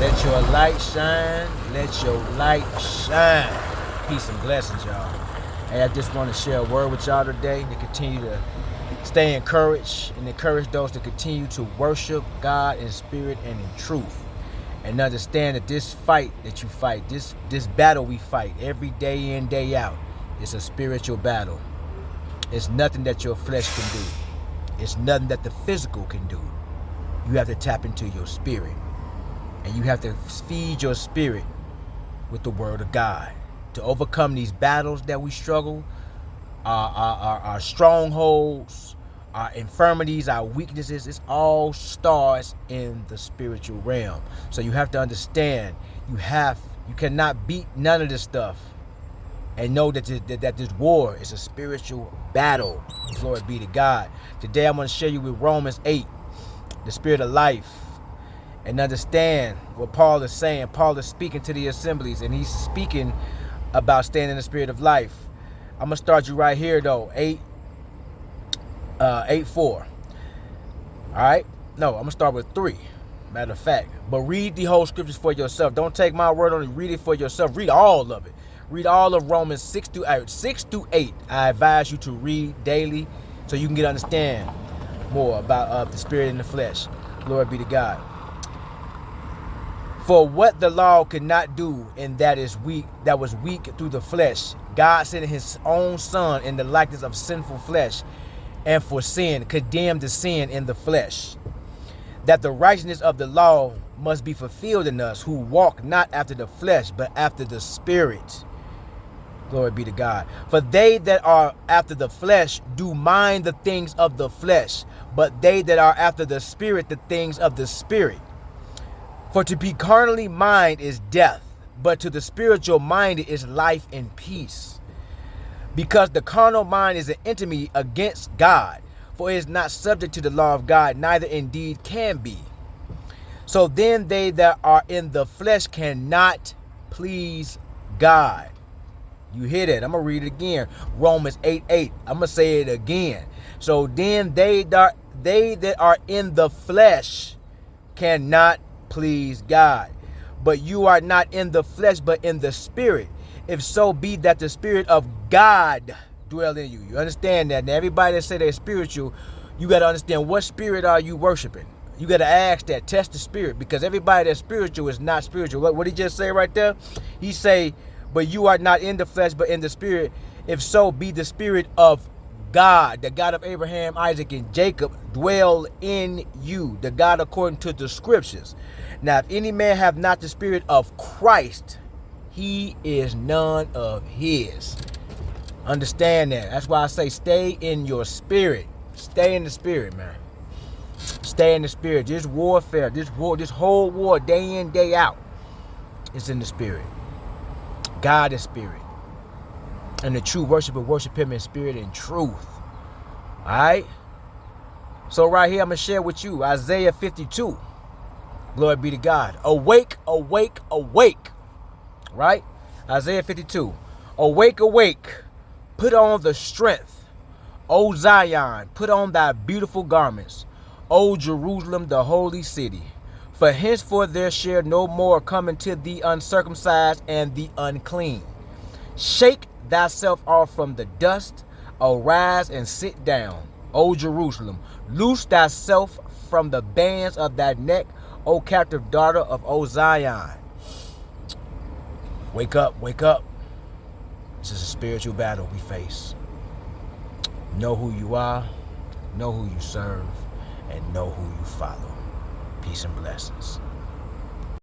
Let your light shine. Let your light shine. Peace and blessings, y'all. Hey, I just want to share a word with y'all today to continue to stay encouraged and encourage those to continue to worship God in spirit and in truth. And understand that this fight that you fight, this battle we fight every day in, day out, is a spiritual battle. It's nothing that your flesh can do. It's nothing that the physical can do. You have to tap into your spirit. And you have to feed your spirit with the word of God to overcome these battles that we struggle, our strongholds, our infirmities, our weaknesses. It all starts in the spiritual realm. So you have to understand, you cannot beat none of this stuff, and know that this war is a spiritual battle. Glory be to God. Today I'm going to share you with Romans 8, the spirit of life. And understand what Paul is saying. Paul is speaking to the assemblies, and he's speaking about staying in the spirit of life. I'm going to start you right here, though. 8:4. All right? No, I'm going to start with 3. Matter of fact. But read the whole scriptures for yourself. Don't take my word on it. Read it for yourself. Read all of it. Read all of Romans 6 through 8. I advise you to read daily so you can understand more about the spirit and the flesh. Glory be to God. For what the law could not do, and that was weak through the flesh, God sent his own son in the likeness of sinful flesh, and for sin condemned the sin in the flesh, that the righteousness of the law must be fulfilled in us, who walk not after the flesh, but after the spirit. Glory be to God. For they that are after the flesh do mind the things of the flesh, but they that are after the spirit, the things of the spirit. For to be carnally mind is death, but to the spiritual mind is life and peace. Because the carnal mind is an enemy against God, for it is not subject to the law of God, neither indeed can be. So then they that are in the flesh cannot please God. You hear that? I'm going to read it again. Romans 8:8. I'm going to say it again. So then they that are in the flesh cannot please God. But you are not in the flesh, but in the spirit, if so be that the spirit of God dwell in you. You understand that? Now, everybody that say they're spiritual, you got to understand, what spirit are you worshiping? You got to ask that. Test the spirit, because everybody that's spiritual is not spiritual. What did he just say right there? He say, but you are not in the flesh, but in the spirit, if so be the spirit of God, the God of Abraham, Isaac, and Jacob, dwell in you, the God according to the scriptures. Now, if any man have not the spirit of Christ, he is none of his. Understand that. That's why I say stay in your spirit. Stay in the spirit, man. Stay in the spirit. This warfare, this whole war, day in, day out, is in the spirit. God is spirit. And the true worshiper worship him in spirit and truth. Alright? So right here I'm going to share with you Isaiah 52. Glory be to God. Awake, awake, awake. Right? Isaiah 52. Awake, awake. Put on the strength. O Zion, put on thy beautiful garments. O Jerusalem, the holy city. For henceforth there shall no more come into the uncircumcised and the unclean. Shake thyself off from the dust. Arise and sit down, O Jerusalem. Loose thyself from the bands of thy neck, O captive daughter of O Zion. Wake up, wake up. This is a spiritual battle we face. Know who you are, know who you serve, and know who you follow. Peace and blessings.